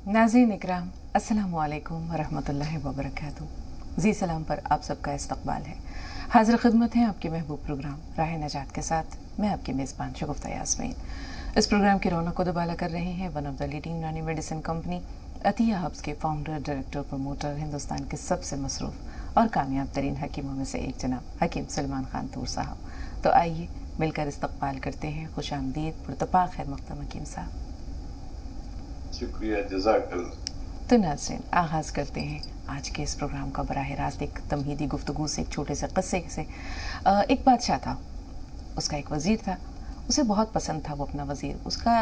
नाज़रीन इकराम, अस्सलामु अलैकुम वरहमतुल्लाहि वबरकातुहू। जी सलाम पर आप सबका इस्तकबाल है। हाजिर खिदमत है आपके महबूब प्रोग्राम राह नजात के साथ मैं आपकी मेज़बान शगुफ्ता यास्मीन। इस प्रोग्राम की रौनक को दुबाला कर रहे हैं वन ऑफ द लीडिंग यूनानी मेडिसिन कंपनी अतिया हब्स के फाउंडर, डायरेक्टर, प्रमोटर, हिंदुस्तान के सबसे मसरूफ़ और कामयाब तरीन हकीमों में से एक जनाब हकीम सलमान खान तूर साहब। तो आइए मिलकर इस्तकबाल करते हैं। खुश आमदीद, पुरतपा खैर मक़दम हकीम साहब। शुक्रिया, जज़ाकल्लाह। तो नाज़रीन, आगाज़ करते हैं आज के इस प्रोग्राम का बराह रास्त एक तमहीदी गुफ्तगू से, एक छोटे से क़स्से से। एक बादशाह था, उसका एक वज़ीर था, उसे बहुत पसंद था वो अपना वज़ीर। उसका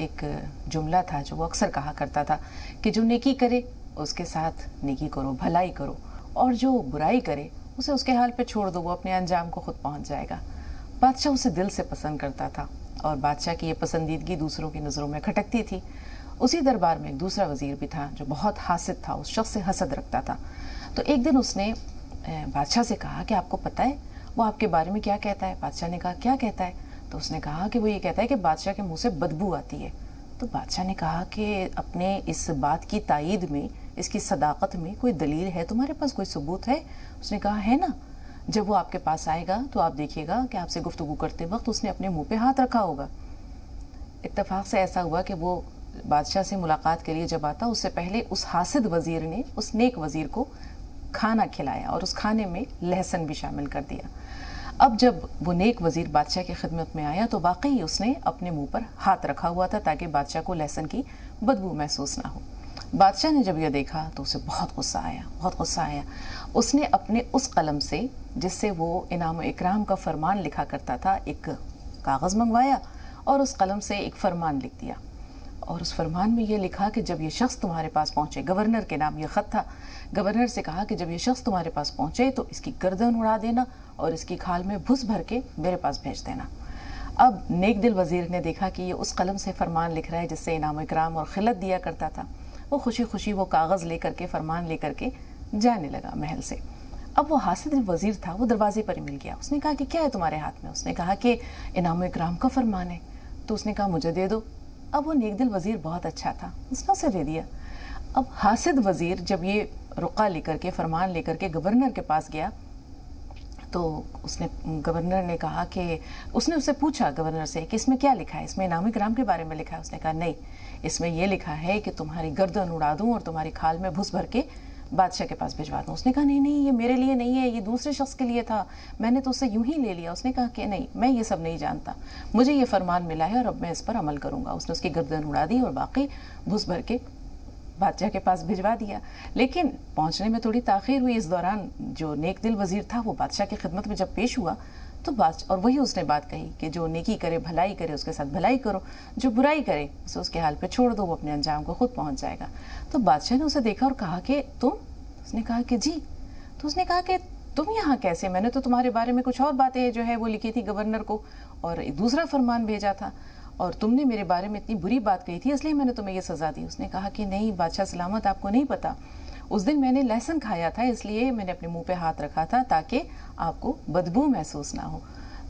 एक जुमला था जो वो अक्सर कहा करता था कि जो नेकी करे उसके साथ नेकी करो, भलाई करो, और जो बुराई करे उसे उसके हाल पे छोड़ दो, वो अपने अंजाम को खुद पहुँच जाएगा। बादशाह उसे दिल से पसंद करता था और बादशाह की ये पसंदीदगी दूसरों की नज़रों में खटकती थी। उसी दरबार में एक दूसरा वज़ीर भी था जो बहुत हासिद था, उस शख्स से हसद रखता था। तो एक दिन उसने बादशाह से कहा कि आपको पता है वो आपके बारे में क्या कहता है? बादशाह ने कहा क्या कहता है? तो उसने कहा कि वो ये कहता है कि बादशाह के मुंह से बदबू आती है। तो बादशाह ने कहा कि अपने इस बात की तायीद में, इसकी सदाकत में कोई दलील है तुम्हारे पास, कोई सबूत है? उसने कहा है ना, जब वो आपके पास आएगा तो आप देखिएगा कि आपसे गुफ्तगू करते वक्त उसने अपने मुँह पर हाथ रखा होगा। इत्तफाक से ऐसा हुआ कि वो बादशाह से मुलाकात के लिए जब आता, उससे पहले उस हासिद वज़ीर ने उस नेक वज़ीर को खाना खिलाया और उस खाने में लहसुन भी शामिल कर दिया। अब जब वो नेक वज़ीर बादशाह की खिदमत में आया तो वाकई उसने अपने मुंह पर हाथ रखा हुआ था ताकि बादशाह को लहसुन की बदबू महसूस ना हो। बादशाह ने जब यह देखा तो उसे बहुत गुस्सा आया, बहुत गुस्सा आया। उसने अपने उस कलम से जिससे वो इनाम व इकराम का फरमान लिखा करता था, एक कागज़ मंगवाया और उस कलम से एक फरमान लिख दिया। और उस फरमान में ये लिखा कि जब ये शख्स तुम्हारे पास पहुँचे, गवर्नर के नाम ये ख़त था, गवर्नर से कहा कि जब ये शख्स तुम्हारे पास पहुँचे तो इसकी गर्दन उड़ा देना और इसकी खाल में भुस भर के मेरे पास भेज देना। अब नेक दिल वज़ीर ने देखा कि ये उस कलम से फरमान लिख रहा है जिससे इनाम इकराम और खिलत दिया करता था। वो खुशी खुशी वो कागज़ लेकर के, फरमान लेकर के जाने लगा महल से। अब वो हासिद वज़ीर था, वो दरवाजे पर ही मिल गया। उसने कहा कि क्या है तुम्हारे हाथ में? उसने कहा कि इनाम इकराम का फरमान है। तो उसने कहा मुझे दे दो। अब वो नेक दिल वज़ीर बहुत अच्छा था, उसने उसे दे दिया। अब हासिद वज़ीर जब ये रुक़ा लेकर के, फरमान लेकर के गवर्नर के पास गया तो उसने, गवर्नर ने कहा कि उसने उससे पूछा गवर्नर से कि इसमें क्या लिखा है, इसमें इनाम इकराम के बारे में लिखा है? उसने कहा नहीं, इसमें यह लिखा है कि तुम्हारी गर्दन उड़ा दूँ और तुम्हारी खाल में भुस भर के बादशाह के पास भिजवा दूँ। उसने कहा नहीं नहीं, ये मेरे लिए नहीं है, ये दूसरे शख्स के लिए था, मैंने तो उससे यूं ही ले लिया। उसने कहा कि नहीं, मैं ये सब नहीं जानता, मुझे ये फरमान मिला है और अब मैं इस पर अमल करूँगा। उसने उसकी गर्दन उड़ा दी और बाकी भुस भर के बादशाह के पास भिजवा दिया। लेकिन पहुँचने में थोड़ी ताख़ीर हुई। इस दौरान जो नेक दिल वज़ीर था वो बादशाह की खिदमत में जब पेश हुआ तो और वही उसने बात कही कि जो नेकी करे, भलाई करे, उसके साथ भलाई करो, जो बुराई करे उसे उसके हाल पे छोड़ दो, वो अपने अंजाम को खुद पहुंच जाएगा। तो बादशाह ने उसे देखा और कहा कि तुम? उसने कहा कि जी। तो उसने कहा कि तुम यहाँ कैसे? मैंने तो तुम्हारे बारे में कुछ और बातें जो है वो लिखी थी गवर्नर को और एक दूसरा फरमान भेजा था और तुमने मेरे बारे में इतनी बुरी बात कही थी, इसलिए मैंने तुम्हें ये सज़ा दी। उसने कहा कि नहीं बादशाह सलामत, आपको नहीं पता, उस दिन मैंने लहसुन खाया था इसलिए मैंने अपने मुंह पे हाथ रखा था ताकि आपको बदबू महसूस ना हो।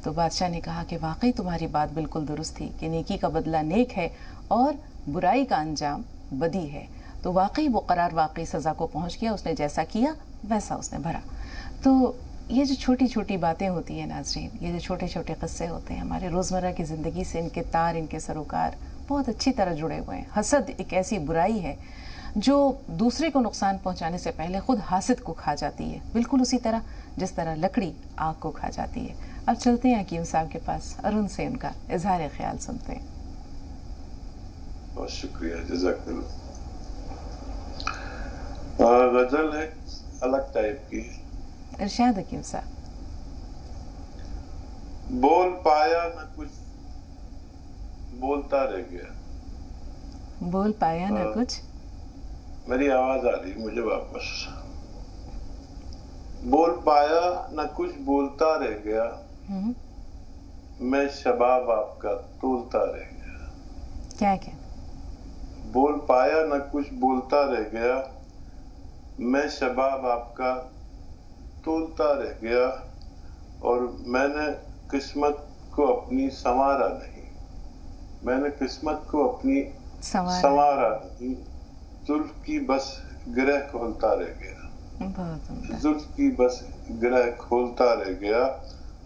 तो बादशाह ने कहा कि वाकई तुम्हारी बात बिल्कुल दुरुस्त थी कि नेकी का बदला नेक है और बुराई का अंजाम बदी है। तो वाकई वो करार वाकई सज़ा को पहुंच गया, उसने जैसा किया वैसा उसने भरा। तो ये जो छोटी छोटी बातें होती हैं नाज़रीन, ये जो छोटे छोटे क़स्से होते हैं हमारे रोज़मर्रा की ज़िंदगी से, इनके तार, इनके सरोकार बहुत अच्छी तरह जुड़े हुए हैं। हसद एक ऐसी बुराई है जो दूसरे को नुकसान पहुंचाने से पहले खुद हासिद को खा जाती है, बिल्कुल उसी तरह जिस तरह लकड़ी आग को खा जाती है। अब चलते हैं हकीम साहब के पास और उनसे उनका इजहार ख्याल सुनते हैं। बहुत शुक्रिया, जज़ाकल्लाह। गज़ल है अलग टाइप की। इरशाद हकीम साहब। बोल पाया न कुछ, बोलता रह गया। बोल पाया न कुछ। मेरी आवाज आ रही मुझे वापस। बोल पाया न कुछ, बोलता रह गया, मैं शबाब आपका तोलता रह गया। क्या क्या? बोल पाया न कुछ, बोलता रह गया, मैं शबाब आपका तोलता रह गया और मैंने किस्मत को अपनी संवारा नहीं, मैंने किस्मत को अपनी संवारा नहीं, जुल्फ की बस गिरह खोलता रह गया, बहुत उम्दा। जुल्फ की बस गिरह खोलता रह गया,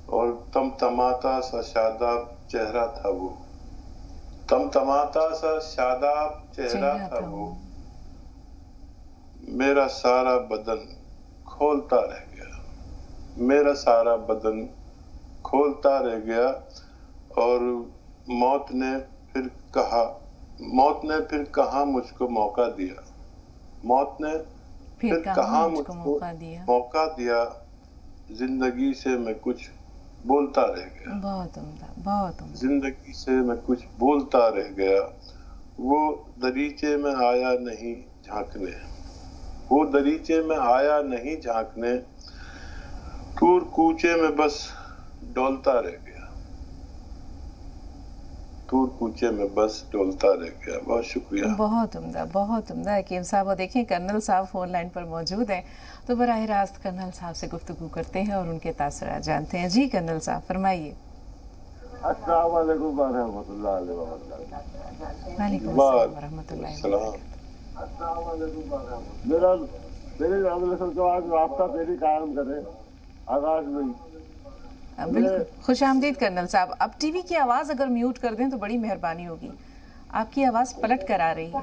और तमतमाता सा शादाब चेहरा था वो, तमतमाता सा शादाब चेहरा था वो, मेरा सारा बदन खोलता रह गया, मेरा सारा बदन खोलता रह गया। और मौत ने फिर कहाँ मुझको मौका दिया, मौत ने फिर कहाँ मुझको मौका दिया, जिंदगी से मैं कुछ बोलता रह गया, बहुत उम्दा, बहुत उम्दा। जिंदगी से मैं कुछ बोलता रह गया। वो दरीचे में आया नहीं झांकने, वो दरीचे में आया नहीं झांकने, टूर कूचे में बस डोलता रह गया, टूर कूचे में बस डोलता रह गया। बहुत शुक्रिया। बहुत उम्दा, बहुत उम्दा हकीम साहब। और देखिए कर्नल साहब फोन लाइन पर मौजूद हैं, तो बराह रास्त कर्नल साहब से गुफ्तगू करते हैं और उनके तासुरात जानते हैं। जी कर्नल साहब फरमाइए। अस्सलाम वालेकुम वरहमतुल्लाहि वबरकातुहू। मेरे रास्ता तेरी कायम करे आगाज में। बिल्कुल खुश आमदीद कर्नल साहब। अब टीवी की आवाज़ अगर म्यूट कर दें तो बड़ी मेहरबानी होगी, आपकी आवाज़ पलट कर आ रही है।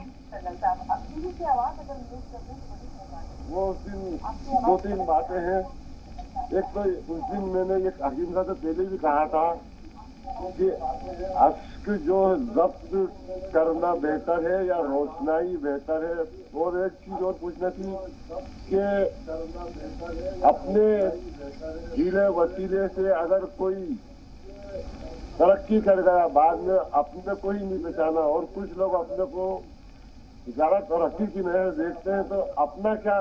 वो दो तीन बातें हैं। एक तो उस दिन मैंने एक हकीम साहब से पहले भी कहा था कि अश्क जो जब्त करना बेहतर है या रोशनाई बेहतर है। और एक चीज और पूछना थी कि अपने हीले वसीले से अगर कोई तरक्की कर गया, बाद में अपने को ही नहीं पहचाना, और कुछ लोग अपने को ज्यादा तरक्की की नजर देखते हैं, तो अपना क्या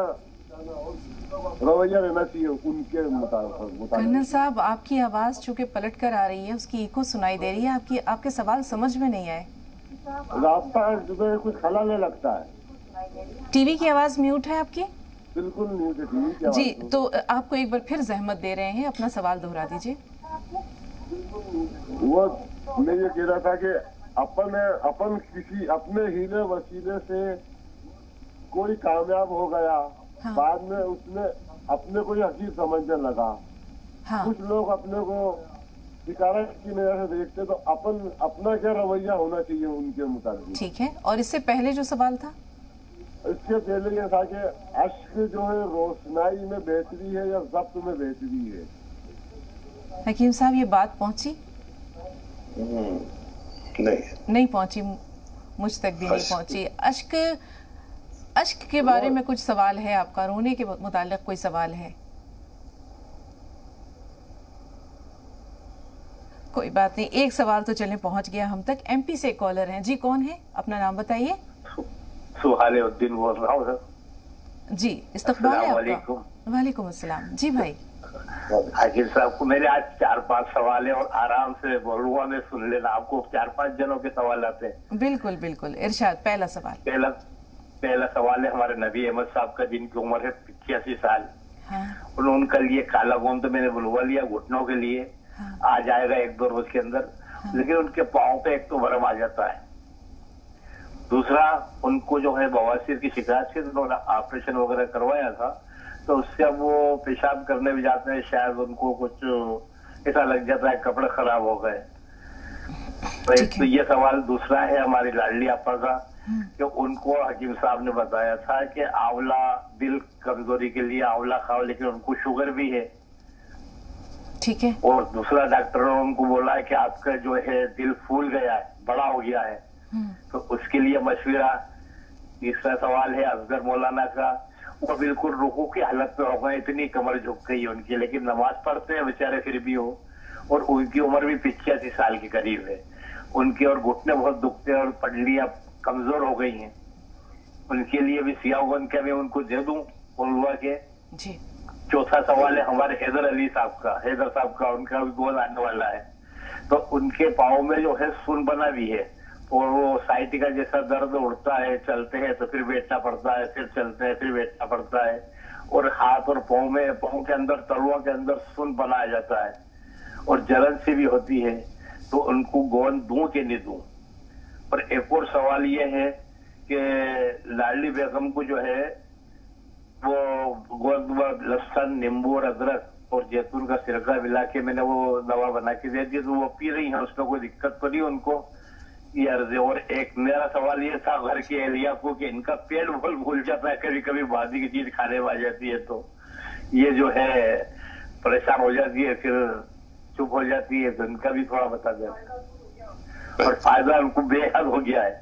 रवैया रहना चाहिए उनके मुताबिक? कर्नल साहब आपकी आवाज़ चूंकि पलट कर आ रही है, उसकी इको सुनाई दे रही है, आपके सवाल समझ में नहीं आए। रास्ता जो कुछ खला लगता है। टीवी की आवाज़ म्यूट है आपकी? बिल्कुल म्यूट है टीवी की आवाज़। जी तो आपको एक बार फिर जहमत दे रहे हैं, अपना सवाल दोहरा दीजिए। वो मैं ये कह रहा था कि अपन किसी अपने हीले वसीले से कोई कामयाब हो गया, हाँ। बाद में उसने अपने को ही हकीर समझने लगा, हाँ। कुछ लोग अपने को शिकारत की नजर से देखते, तो अपना क्या रवैया होना चाहिए उनके मुताबिक? ठीक है। और इससे पहले जो सवाल था, इसके पहले ये था कि अश्क जो है रोशनाई में बेहतरी है या ज़ब्त में बेहतरी है? हकीम साहब ये बात पहुंची? नहीं पहुंची, मुझ तक भी नहीं पहुंची। अश्क के बारे में कुछ सवाल है आपका, रोने के मुतालिक कोई सवाल है? कोई बात नहीं, एक सवाल तो चले पहुंच गया हम तक। एमपी से कॉलर हैं। जी कौन है, अपना नाम बताइए। सुहालउद्दीन बोल रहा हूँ सर। जी इस्तकबाल है आपका। वालेकुम अस्सलाम। जी भाई। हाकिम साहब को मेरे आज 4-5 सवाल है और आराम से बोलूंगा, मैं सुन लेना। आपको 4-5 जनों के सवाल आते हैं। बिल्कुल बिल्कुल इरशाद। पहला सवाल। पहला सवाल है हमारे नबी अहमद साहब का, जिनकी उम्र है 85 साल। हाँ। उनका लिए काला गोम तो मैंने बुलवा लिया घुटनों के लिए, हाँ। आ जाएगा 1-2 रोज के अंदर, हाँ। लेकिन उनके पाँव पे एक तो भरम आ जाता है। दूसरा, उनको जो है बवासीर की शिकायत से उन्होंने ऑपरेशन वगैरह करवाया था, तो उससे अब वो पेशाब करने भी जाते हैं, शायद उनको कुछ ऐसा लग जाता है कपड़े खराब हो गए। तो एक तो ये सवाल। दूसरा है हमारी लाडली आपा का, कि उनको हकीम साहब ने बताया था कि आंवला दिल कमजोरी के लिए आंवला खाओ, लेकिन उनको शुगर भी है। ठीक है। और दूसरा डॉक्टर ने उनको बोला है कि आपका जो है दिल फूल गया है, बड़ा हो गया है, तो उसके लिए मशवरा। तीसरा सवाल है असगर मौलाना का, वो बिल्कुल रुकू की हालत में हो गए, इतनी कमर झुक गई उनकी, लेकिन नमाज पढ़ते हैं बेचारे फिर भी हो, और उनकी उम्र भी 85 साल के करीब है। उनके और घुटने बहुत दुखते हैं और पडलियां कमजोर हो गई हैं। उनके लिए भी सियागन क्या मैं उनको दे दूं बोलवा के? जी। चौथा सवाल है हमारे हैदर अली साहब का, हैदर साहब का, उनका भी गोल आने वाला है, तो उनके पाँव में जो है सुन बना भी है, और वो साइटिका जैसा दर्द उड़ता है, चलते हैं तो फिर बैठना पड़ता है, फिर चलते हैं फिर बैठना पड़ता है, और हाथ और पाँव के अंदर तलुआ के अंदर सुन बनाया जाता है, और जलन सी भी होती है। तो उनको गोंद दूं कि नहीं दूं? और एक और सवाल ये है कि उनके लाडली बेगम को जो है वो गोंद, लहसुन, नींबू और अदरक और जैतून का सिरका मिला के मैंने वो दवा बना के दे दी, तो वो पी रही हैं, उसमें कोई दिक्कत तो नहीं उनको ये अर्ज है। और एक मेरा सवाल ये था घर की एहलिया को कि इनका पेट बहुत भूल जाता है, कभी कभी बादी की चीज खाने में आ जाती है, तो ये जो है परेशान हो जाती है, फिर चुप हो जाती है, तो इनका भी थोड़ा बता दें। और फायदा उनको बेहद हो गया है।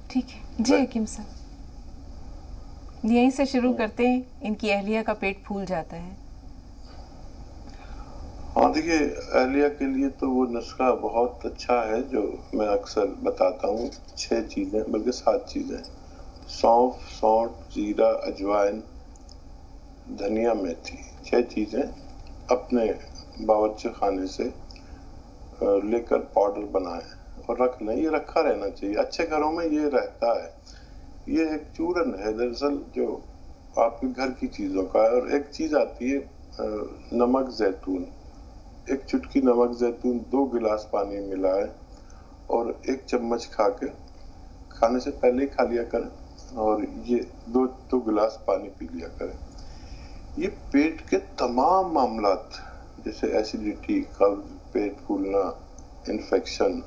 ठीक है जी हकीम साहब, यहीं से शुरू करते हैं। इनकी अहलिया का पेट फूल जाता है। हाँ देखिए, अहलिया के लिए तो वो नुस्खा बहुत अच्छा है जो मैं अक्सर बताता हूँ। 6 चीजें बल्कि 7 चीजें, सौंफ, सौंठ, जीरा, अजवाइन, धनिया, मेथी, 6 चीजें अपने बावर्ची खाने से लेकर पाउडर बनाएं और रख लें। ये रखा रहना चाहिए, अच्छे घरों में ये रहता है। ये एक चूरन है दरअसल जो आपके घर की चीजों का है। और एक चीज आती है नमक जैतून, एक चुटकी नमक जैतून 2 गिलास पानी में मिलाए और 1 चम्मच खाने से पहले ही खा लिया करें और ये 2 गिलास पानी पी लिया करें। ये पेट के तमाम मामलात जैसे एसिडिटी, कब्ज, पेट फूलना, इन्फेक्शन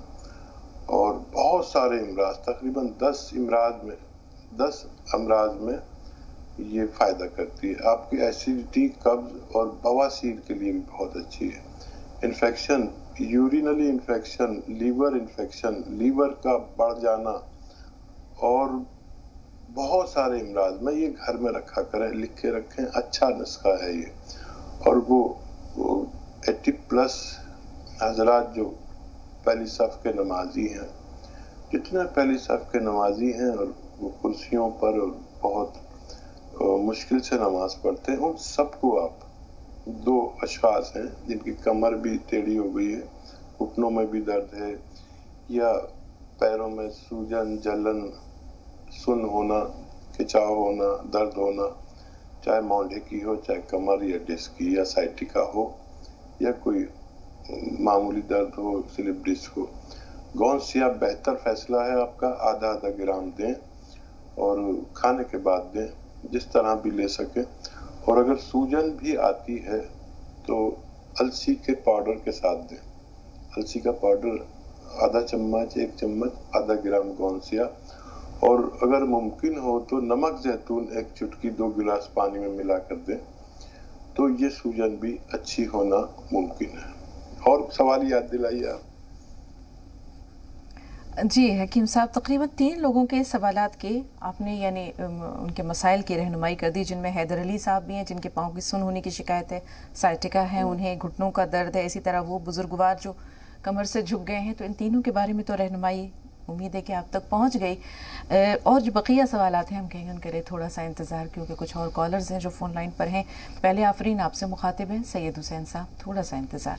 और बहुत सारे इमराज, तकरीबन 10 अमराज में ये फायदा करती है। आपकी एसिडिटी, कब्ज और बवासीर के लिए भी बहुत अच्छी है। Infection, urinary infection, liver infection, liver का बढ़ जाना और बहुत सारे इमराज में ये घर में रखा करें, लिख के रखें। अच्छा नुस्खा है ये। और वो 80+ हजरात जो पहली सफ के नमाजी हैं, जितने पहली सफ के नमाजी हैं और वो कुर्सियों पर और बहुत मुश्किल से नमाज पढ़ते हैं, उन सबको आप 2 अशखास हैं जिनकी कमर भी टेढ़ी हो गई है, घुटनों में भी दर्द है या पैरों में सूजन, जलन, सुन होना, खिंचाव होना, दर्द होना, चाहे मोंढे की हो, चाहे कमर या डिस्क की या साइटिका हो या कोई मामूली दर्द हो, स्लिप डिस्क हो, गौनसिया बेहतर फैसला है आपका। आधा ग्राम दें और खाने के बाद दें, जिस तरह भी ले सके। और अगर सूजन भी आती है तो अलसी के पाउडर के साथ दें। अलसी का पाउडर आधा चम्मच, 1 चम्मच, आधा ग्राम गौनसिया। और अगर मुमकिन हो तो नमक जैतून 1 चुटकी 2 गिलास पानी में मिला कर दें, तो ये सूजन भी अच्छी होना मुमकिन है। और सवाल याद दिलाइए आप। जी हकीम साहब, तकरीबन 3 लोगों के सवालात के आपने यानी उनके मसाइल की रहनुमाई कर दी, जिनमें हैदर अली साहब भी हैं जिनके पाँव की सुन होने की शिकायत है, साइटिका है, उन्हें घुटनों का दर्द है, इसी तरह वो बुजुर्गवार जो कमर से झुक गए हैं। तो इन तीनों के बारे में तो रहनुमाई उम्मीद है कि आप तक पहुंच गई। और जो बकिया सवालात हैं हम कहेंगे उनके लिए थोड़ा सा इंतज़ार, क्योंकि कुछ और कॉलर्स हैं जो फ़ोन लाइन पर हैं। पहले आफरीन आपसे मुखातिब हैं, सैयद हुसैन साहब, थोड़ा सा इंतज़ार।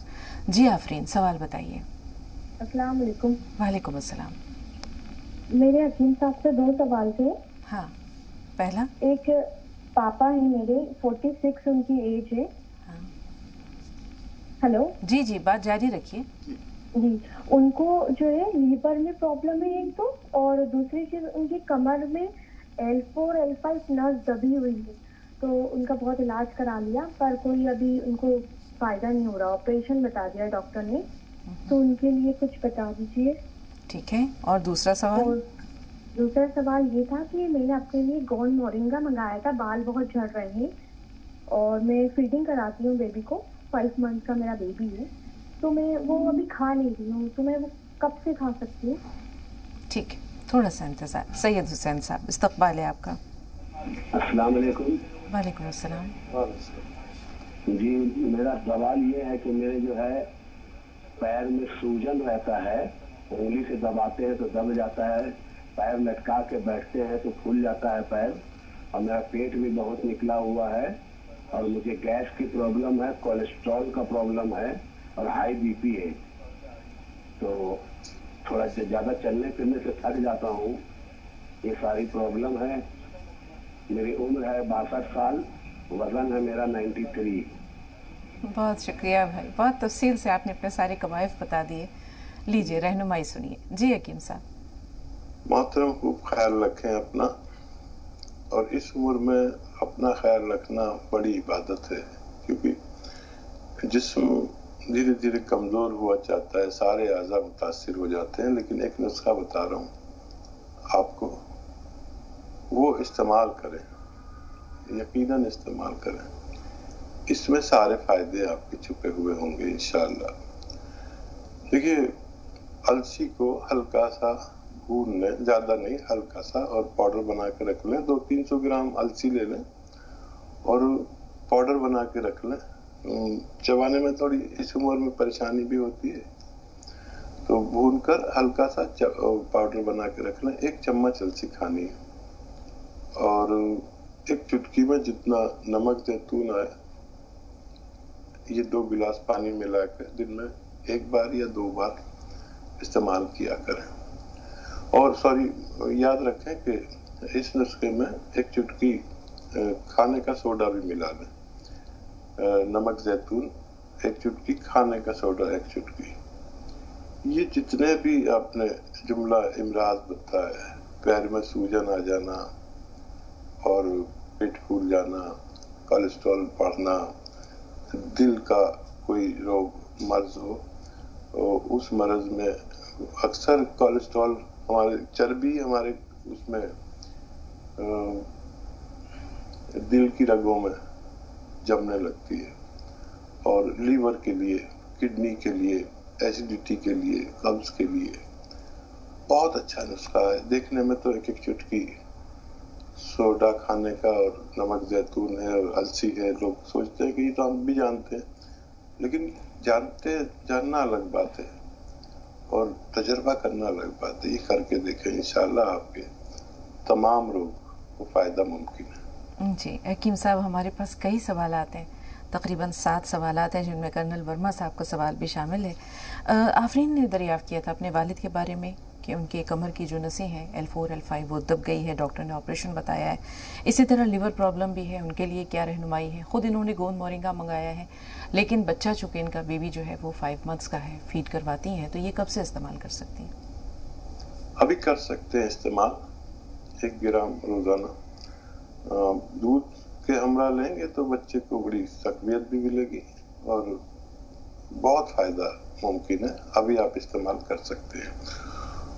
जी आफरीन, सवाल बताइए। अस्सलाम वालेकुम। वालेकुम अस्सलाम। मेरे हकीम साहब से 2 सवाल थे। हाँ, पहला, एक पापा है मेरे, 46 उनकी एज है। हाँ। हेलो जी जी, बात जारी रखिए। जी, उनको जो है लीवर में प्रॉब्लम है एक तो, और दूसरी चीज उनकी कमर में L4 L5 नस दबी हुई है। तो उनका बहुत इलाज करा लिया पर कोई अभी उनको फायदा नहीं हो रहा। ऑपरेशन बता दिया डॉक्टर ने, तो उनके लिए कुछ बता दीजिए। ठीक है, और दूसरा सवाल? और दूसरा सवाल ये था कि मैंने अपने लिए गोंद मोरिंगा मंगाया था, बाल बहुत झड़ रहे हैं और मैं फीडिंग कराती हूँ बेबी को, 5 मंथ का मेरा बेबी है, तो मैं वो अभी खा नहीं रही हूँ, तो मैं वो कब से खा सकती हूँ? ठीक है, थोड़ा सा इंतजार। सैयद हुसैन साहब, इस्तकबाल है आपका। अस्सलाम वालेकुम। वालेकुम अस्सलाम। जी, मेरा सवाल ये है कि मेरे जो है पैर में सूजन रहता है, उंगली से दबाते हैं तो दब जाता है, पैर लटका के बैठते हैं तो फूल जाता है पैर, और मेरा पेट भी बहुत निकला हुआ है, और मुझे गैस की प्रॉब्लम है, कोलेस्ट्रॉल का प्रॉब्लम है और हाई बीपी है। तो थोड़ा ज्यादा चलने फिरने से थक जाता हूँ, ये सारी प्रॉब्लम है। मेरी उम्र है 62 साल, वजन है मेरा 93। बहुत शुक्रिया भाई, बहुत तफसील से आपने अपने सारे कवायफ बता दिए। लीजिए रहनुमाई सुनिए। जी हकीम साहब। मोहतरम खूब ख्याल रखें अपना, और इस उम्र में अपना ख्याल रखना बड़ी इबादत है, क्योंकि जिस्म धीरे धीरे कमजोर हुआ जाता है, सारे आज़ा मुतासिर हो जाते हैं। लेकिन एक नुस्खा बता रहा हूँ आपको, वो इस्तेमाल करें, यकीनन इस्तेमाल करें, इसमें सारे फायदे आपके छुपे हुए होंगे इंशाअल्लाह। देखिए, अलसी को हल्का सा भून लें, ज्यादा नहीं, हल्का सा, और पाउडर बना के रख लें। 200-300 ग्राम अलसी ले लें और पाउडर बना के रख लें। चबाने में थोड़ी इस उम्र में परेशानी भी होती है, तो भून कर हल्का सा पाउडर बना के रख लें। 1 चम्मच अलसी खानी है, और 1 चुटकी में जितना नमक जैतून आए, ये 2 गिलास पानी मिलाकर दिन में 1 बार या 2 बार इस्तेमाल किया करें। और याद रखें कि इस नुस्खे में 1 चुटकी खाने का सोडा भी मिला लें। नमक जैतून 1 चुटकी, खाने का सोडा 1 चुटकी। ये जितने भी आपने जुमला इमराज बताया, पैर में सूजन आ जाना और पेट फूल जाना, कोलेस्ट्रॉल बढ़ना, दिल का कोई रोग मर्ज हो, उस मर्ज में अक्सर कोलेस्ट्रॉल, हमारे चर्बी हमारे उसमें दिल की रगों में जमने लगती है, और लीवर के लिए, किडनी के लिए, एसिडिटी के लिए, कब्ज के लिए बहुत अच्छा नुस्खा है। देखने में तो 1-1 चुटकी सोडा खाने का और नमक जैतून है और अलसी है, लोग सोचते हैं कि ये तो हम भी जानते हैं, लेकिन जानना अलग बात है और तजर्बा करना अलग बात है। ये करके देखें, इंशाल्लाह आपके तमाम रोग को फायदा मुमकिन है। जी हकीम साहब, हमारे पास कई सवाल आते हैं, तकरीबन 7 सवाल हैं, जिनमें कर्नल वर्मा साहब का सवाल भी शामिल है। आफरीन ने दरियाफ्त किया था अपने वालिद के बारे में कि उनके कमर की जो नसें हैं L4 L5 वो दब गई है, डॉक्टर ने ऑपरेशन बताया है। इसी तरह लिवर प्रॉब्लम भी है, उनके लिए क्या रहनुमाई है। ख़ुद इन्होंने गोंद मोरिंगा मंगाया है, लेकिन बच्चा चूँकि इनका बेबी जो है वो 5 मंथ्स का है, फीड करवाती हैं, तो ये कब से इस्तेमाल कर सकती हैं? अभी कर सकते हैं इस्तेमाल, 1 ग्राम रोजाना दूध के हमरा लेंगे तो बच्चे को बड़ी तकवीत भी मिलेगी और बहुत फायदा मुमकिन है। अभी आप इस्तेमाल कर सकते हैं।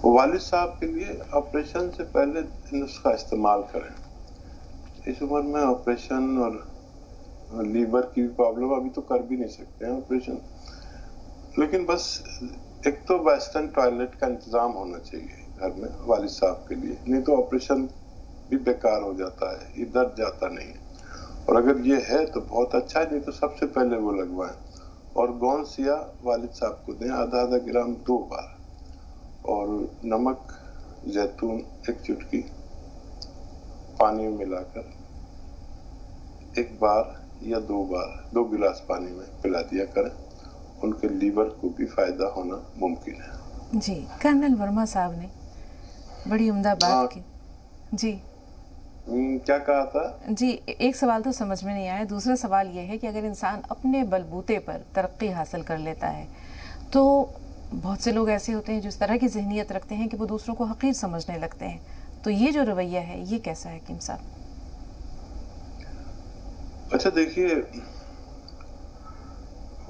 वालिद साहब के लिए ऑपरेशन से पहले नुस्खा इस्तेमाल करें। इस उम्र में ऑपरेशन और लीवर की प्रॉब्लम, अभी तो कर भी नहीं सकते हैं ऑपरेशन, लेकिन बस एक तो वेस्टर्न टॉयलेट का इंतजाम होना चाहिए घर में वालिद साहब के लिए, नहीं तो ऑपरेशन भी बेकार हो जाता है, ये दर्द जाता नहीं है। और अगर ये है तो बहुत अच्छा है, नहीं तो सबसे पहले वो लगवाएं। और गोंद सिया वालिद साहब को दें, आधा ग्राम 2 बार, और नमक जैतून 1 चुटकी पानी में मिलाकर 1 बार या 2 बार 2 गिलास पानी में पिला दिया करें। उनके लीवर को भी फायदा होना मुमकिन है। जी, कर्नल वर्मा साहब ने बड़ी उम्दा बात की। जी क्या कहा था? जी, एक सवाल तो समझ में नहीं आया। दूसरा सवाल ये है कि अगर इंसान अपने बलबूते पर तरक्की हासिल कर लेता है, तो बहुत से लोग ऐसे होते हैं जो इस तरह की ज़हनियत रखते हैं कि वो दूसरों को हकीर समझने लगते हैं। तो ये जो रवैया है, ये कैसा है हकीम साहब? अच्छा देखिए,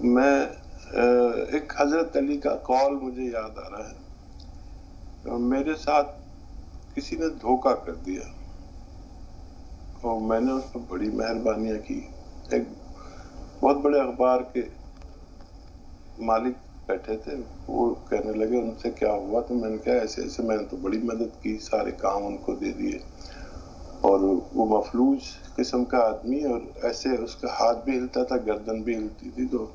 मैं एक हजरत अली का कौल मुझे याद आ रहा है। मेरे साथ किसी ने धोखा कर दिया और मैंने उस पर बड़ी मेहरबानियां की। एक बहुत बड़े अखबार के मालिक बैठे थे, वो कहने लगे उनसे क्या हुआ, तो मैंने कहा ऐसे ऐसे, मैंने तो बड़ी मदद की, सारे काम उनको दे दिए, और वो मफलूज किस्म का आदमी, और ऐसे उसका हाथ भी हिलता था, गर्दन भी हिलती थी, तो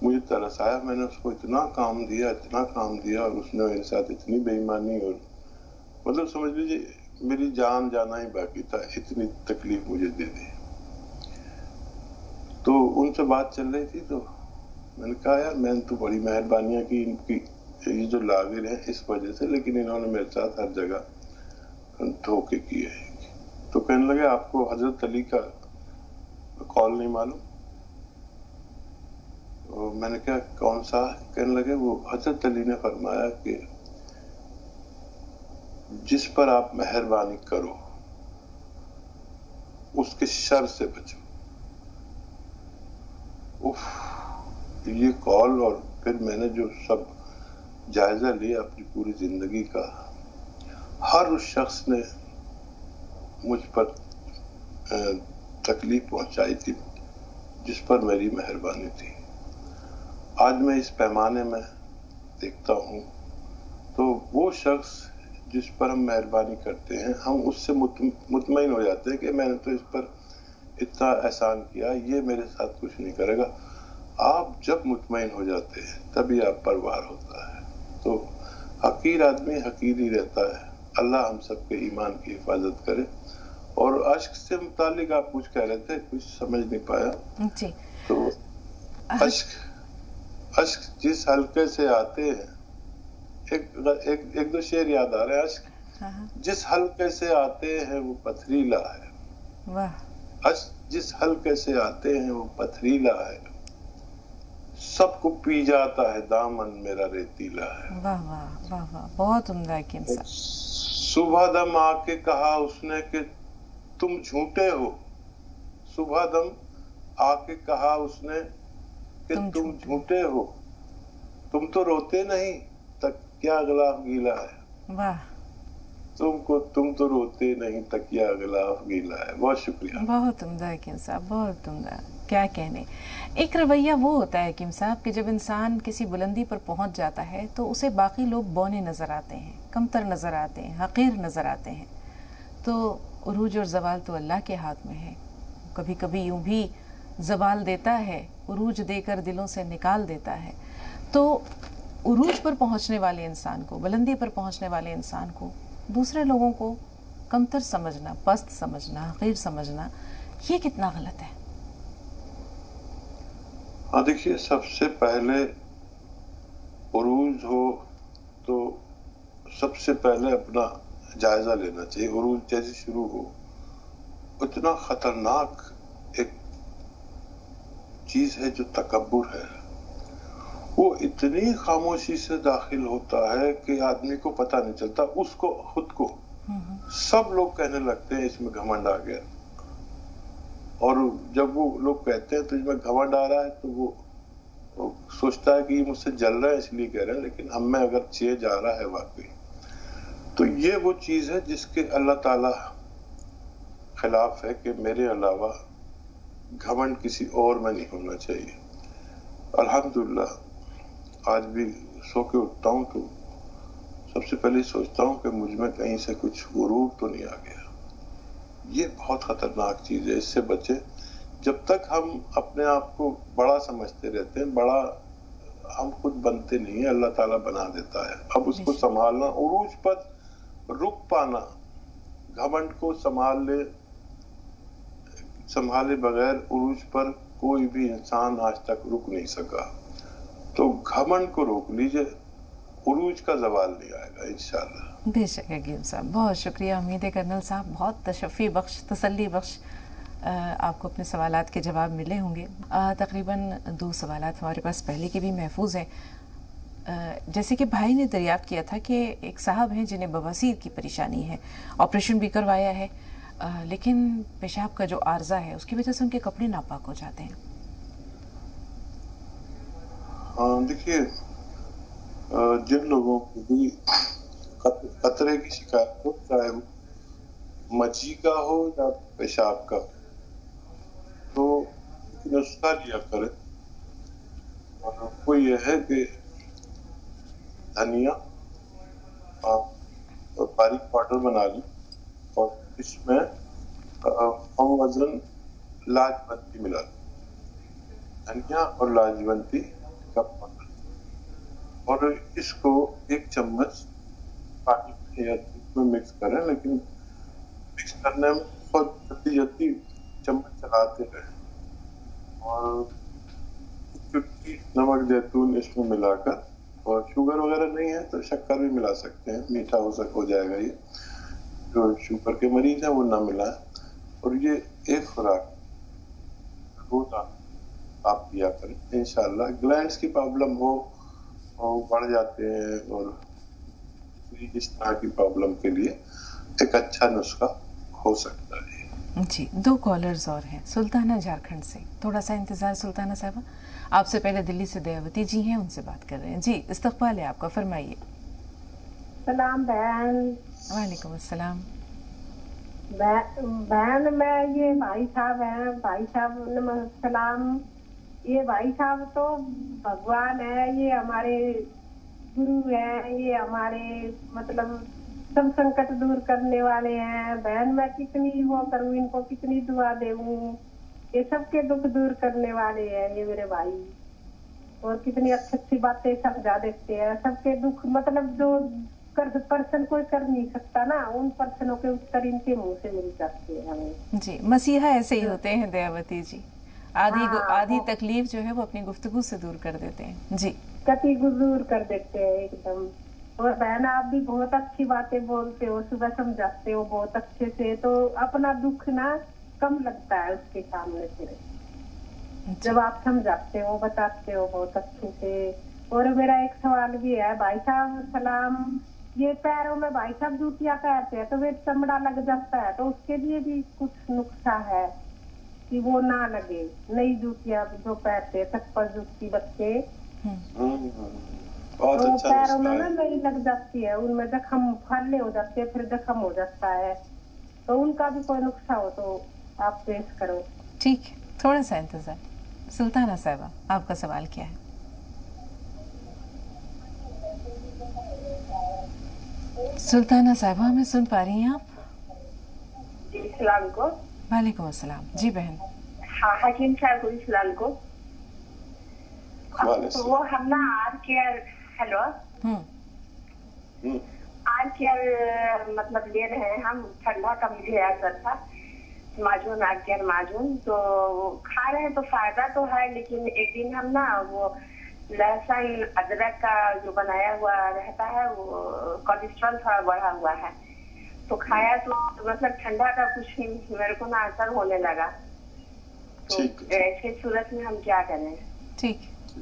मुझे तरस आया। मैंने उसको इतना काम दिया और उसने मेरे साथ इतनी बेईमानी, और मतलब समझ लीजिए मेरी जान जाना ही बाकी था, इतनी तकलीफ मुझे दे दी। तो उनसे बात चल रही थी, तो मैंने कहा यार मैंने तो बड़ी मेहरबानियां की इनकी, ये जो लागिर है इस वजह से, लेकिन इन्होंने मेरे साथ हर जगह धोखे किए हैं। तो कहने लगे आपको हजरत अली का कॉल नहीं मालूम? तो मैंने कहा कौन सा? कहने लगे वो हजरत अली ने फरमाया कि जिस पर आप मेहरबानी करो उसके शर से बचो। उफ, ये कॉल और फिर मैंने जो सब जायजा लिया अपनी पूरी जिंदगी का, हर उस शख्स ने मुझ पर तकलीफ पहुंचाई थी जिस पर मेरी मेहरबानी थी। आज मैं इस पैमाने में देखता हूं तो वो शख्स जिस पर हम मेहरबानी करते हैं, हम उससे मुतमईन हो जाते हैं कि मैंने तो इस पर इतना एहसान किया, ये मेरे साथ कुछ नहीं करेगा। आप जब मुतमईन हो जाते हैं तभी आप पर वार होता है। तो हकीर आदमी हकीर ही रहता है। अल्लाह हम सबके ईमान की हिफाजत करे। और अश्क से मुतालिक आप कुछ कह रहे थे, कुछ समझ नहीं पाया जी। तो अश्क जिस हल्के से आते हैं, एक दो शेर याद आ रहे हैं। अश्क जिस हल्के से आते हैं वो पथरीला है। वाह। अश्क जिस हल्के से आते हैं वो पथरीला है, सबको पी जाता है दामन मेरा रेतीला है। वाह वाह वाह वाह, बहुत उम्दा है किम साहब। सुबह दम आके कहा उसने कि तुम झूठे हो। सुबह दम आके कहा उसने कि तुम झूठे हो। तुम तो रोते नहीं, तकिया गिलाफ गीला है। वाह। तुम तो रोते नहीं, तकिया गिलाफ गीला है। बहुत शुक्रिया। बहुत उम्दा है किम साहब, बहुत उम्दा। क्या कहने। एक रवैया वो होता है किम साहब कि जब इंसान किसी बुलंदी पर पहुंच जाता है तो उसे बाकी लोग बौने नजर आते हैं, कमतर नजर आते हैं, हकीर नजर आते हैं। तो उरूज और जवाल तो अल्लाह के हाथ में है। कभी कभी यूं भी जवाल देता है, उरूज देकर दिलों से निकाल देता है। तो उरूज पर पहुंचने वाले इंसान को, बुलंदी पर पहुंचने वाले इंसान को दूसरे लोगों को कमतर समझना, पस्त समझना, हकीर समझना, ये कितना गलत है? हाँ देखिए, सबसे पहले उरूज हो तो सबसे पहले अपना जायजा लेना चाहिए। उरूज जैसे शुरू हो, इतना खतरनाक एक चीज है जो तकब्बुर है, वो इतनी खामोशी से दाखिल होता है कि आदमी को पता नहीं चलता। उसको खुद को सब लोग कहने लगते हैं इसमें घमंड आ गया, और जब वो लोग कहते हैं तो इसमें घमंड आ रहा है तो वो सोचता है कि ये मुझसे जल रहा है इसलिए कह रहे हैं, लेकिन हम में अगर चेंज आ रहा है वाकई, तो ये वो चीज है जिसके अल्लाह ताला खिलाफ है कि मेरे अलावा घमंड किसी और में नहीं होना चाहिए। अल्हम्दुलिल्लाह आज भी सो के उठता हूँ तो सबसे पहले सोचता हूँ कि मुझ में कहीं से कुछ गुरूर तो नहीं आ गया। ये बहुत खतरनाक चीज है, इससे बचे। जब तक हम अपने आप को बड़ा समझते रहते हैं, बड़ा हम खुद बनते नहीं है, अल्लाह ताला बना देता है। अब उसको संभालना, उरूज पर रुक पाना, घमंड को संभाले बगैर उरूज पर कोई भी इंसान आज तक रुक नहीं सका। तो घमंड को रोक लीजिए, उरूज का जवाल नहीं आएगा इंशाल्लाह। बेशक हकीम साहब, बहुत शुक्रिया। उम्मीद है कर्नल साहब बहुत तशफ़ी बख्श, तसल्ली बख्श आपको अपने सवालात के जवाब मिले होंगे। तकरीबन 2 सवालात हमारे पास पहले के भी महफूज हैं। जैसे कि भाई ने दरियाफ्त किया था कि एक साहब हैं जिन्हें बवासीर की परेशानी है, ऑपरेशन भी करवाया है, लेकिन पेशाब का जो आर्जा है उसकी वजह से उनके कपड़े नापाक हो जाते हैं। हाँ देखिए, जिन लोगों को भी खतरे की शिकायत हो, चाहे वो मजी का हो या पेशाब का, तो नुस्खा लिया करें। और वो ये है कि धनिया और बारीक पाउडर बना ली और इसमें कम वजन लाजवंती मिला ली, धनिया और लाजवंती का पाउडर, और इसको 1 चम्मच पानी या दूध में मिक्स करें। लेकिन मिक्स करने में बहुत जल्दी चम्मच चलाते रहें, और चुटकी नमक जैतून इसमें मिलाकर, और शुगर वगैरह नहीं है तो शक्कर भी मिला सकते हैं, मीठा हो जाएगा। ये जो शुगर के मरीज हैं वो ना मिलाएं, और ये एक खुराक रोज आप लिया करें इंशाल्लाह। ग्लैंड्स की प्रॉब्लम हो बढ़ जाते हैं और मेरी इस तरह की प्रॉब्लम के लिए एक अच्छा नुस्खा हो सकता है। जी, 2 कॉलर्स और हैं। सुल्ताना झारखंड से, थोड़ा सा इंतजार सुल्ताना साहबा। आपसे पहले दिल्ली से दयावती जी हैं, उनसे बात कर रहे हैं। जी, इस्तकबाल है आपका, फरमाइए। सलाम बहन। वालेकुम अस्सलाम। बहन मैं ये भाई साहब हैं, भाई साहब नमस्सलाम। ये भाई साहब तो भगवान है, ये हमारे गुरु हैं, ये हमारे मतलब सब संकट दूर करने वाले हैं। बहन मैं कितनी वो करूँ, इनको कितनी दुआ दूँ, ये सबके दुख दूर करने वाले हैं ये मेरे भाई। और कितनी अच्छी अच्छी बातें समझा देते हैं सबके दुख, मतलब जो पर्सन कोई कर नहीं सकता ना, उन पर्सनों के उत्तर इनके मुंह से मिल जाते हैं हमें। जी, मसीहा ऐसे ही होते हैं दयावती जी, आधी तकलीफ जो है वो अपनी गुफ्तगू से दूर कर देते हैं। जी, कति दूर कर देते हैं एकदम। और बहन आप भी बहुत अच्छी बातें बोलते हो, सुबह समझाते हो बहुत अच्छे से, तो अपना दुख ना कम लगता है उसके सामने फिर जब आप समझाते हो, बताते हो बहुत अच्छे से। और मेरा एक सवाल भी है भाई साहब, सलाम। ये पैरों में भाई साहब जूतियाँ पहनते हैं तो वे चमड़ा लग जाता है, तो उसके लिए भी कुछ नुस्खा है कि वो ना लगे? नई जूतियाँ जो पहनते हैं, चप्पल जूती बच्चे, बहुत तो अच्छा पैरों में नुस्खा ना है। नई लग जाती है, उनमें जख्म फैलने हो जाते हैं, फिर जख्म हो जाता है, तो उनका भी कोई नुस्खा हो तो आप पेश करो। ठीक है, थोड़ा सा इंतजार। सुल्ताना साहबा, आपका सवाल क्या है? सुल्ताना साहबा, हमें सुन पा रही हैं आप? इस्लाम को। वालेकुम अस्सलाम। जी बहन। हाँ, हकीम साहब को इस्लाम को। वालेकुम। वो हम ना R care, hello, R care मतलब ले रहे हैं हम। ठंडा का मुझे असर था, माजून आर केयर माजून तो खा रहे हैं तो फायदा तो है, लेकिन एक दिन हम ना वो लहसुन अदरक का जो बनाया हुआ रहता है वो कोलेस्ट्रॉल थोड़ा बढ़ा हुआ है, तो खाया तो मतलब ठंडा का कुछ मेरे को ना असर होने लगा, तो ऐसे सूरत में हम क्या करें? ठीक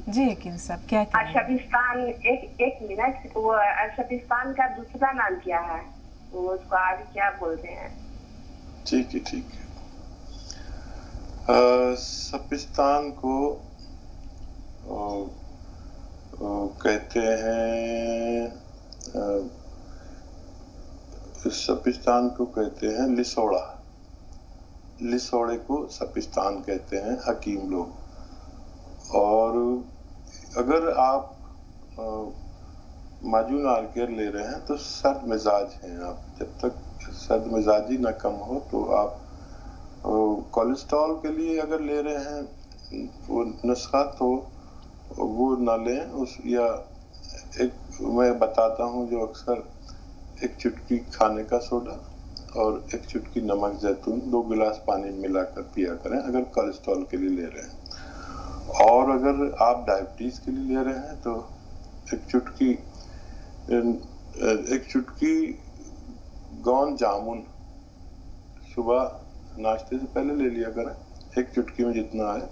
जी हकीम साहब, क्या करें? अरशबिस्तान, एक मिनट, वो अरशबिस्तान का दूसरा नाम क्या है, वो उसको आगे क्या बोलते हैं? ठीक है, ठीक है। सपिस्तान को कहते हैं, सपिस्तान को कहते हैं लिसोड़ा। लिसोड़े को सपिस्तान कहते हैं हकीम लोग। और अगर आप माजून आर केयर ले रहे हैं तो सर्द मिजाज हैं आप, जब तक सर्द मिजाजी ना कम हो तो आप कोलेस्ट्रॉल के लिए अगर ले रहे हैं वो नुस्खा तो वो ना लें। उस या एक मैं बताता हूँ जो अक्सर एक चुटकी खाने का सोडा और एक चुटकी नमक जैतून 2 गिलास पानी मिलाकर पिया करें अगर कोलेस्ट्रॉल के लिए ले रहे हैं। और अगर आप डायबिटीज के लिए ले रहे हैं तो एक चुटकी गौन जामुन सुबह नाश्ते से पहले ले लिया करें, एक चुटकी में जितना है,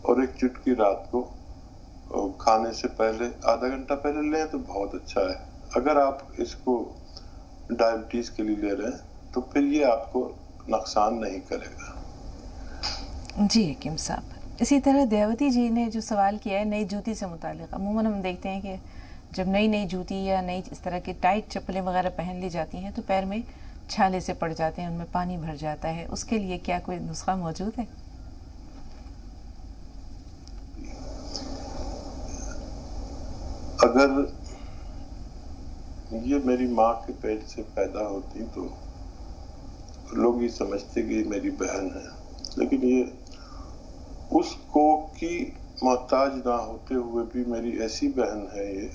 और एक चुटकी रात को खाने से पहले आधा घंटा पहले लें तो बहुत अच्छा है। अगर आप इसको डायबिटीज के लिए ले रहे हैं तो फिर ये आपको नुकसान नहीं करेगा। जी हकीम साहब, इसी तरह दयावती जी ने जो सवाल किया है नई जूती से मुतालिक, अमूमन हम देखते हैं कि जब नई जूती या नई इस तरह की टाइट चप्पलें वगैरह पहन ली जाती हैं तो पैर में छाले से पड़ जाते हैं, उनमें पानी भर जाता है, उसके लिए क्या कोई नुस्खा मौजूद है? अगर ये मेरी माँ के पेट से पैदा होती तो लोग ये समझते कि ये मेरी बहन है, लेकिन ये उस कोख की मोहताज ना होते हुए भी मेरी ऐसी बहन है ये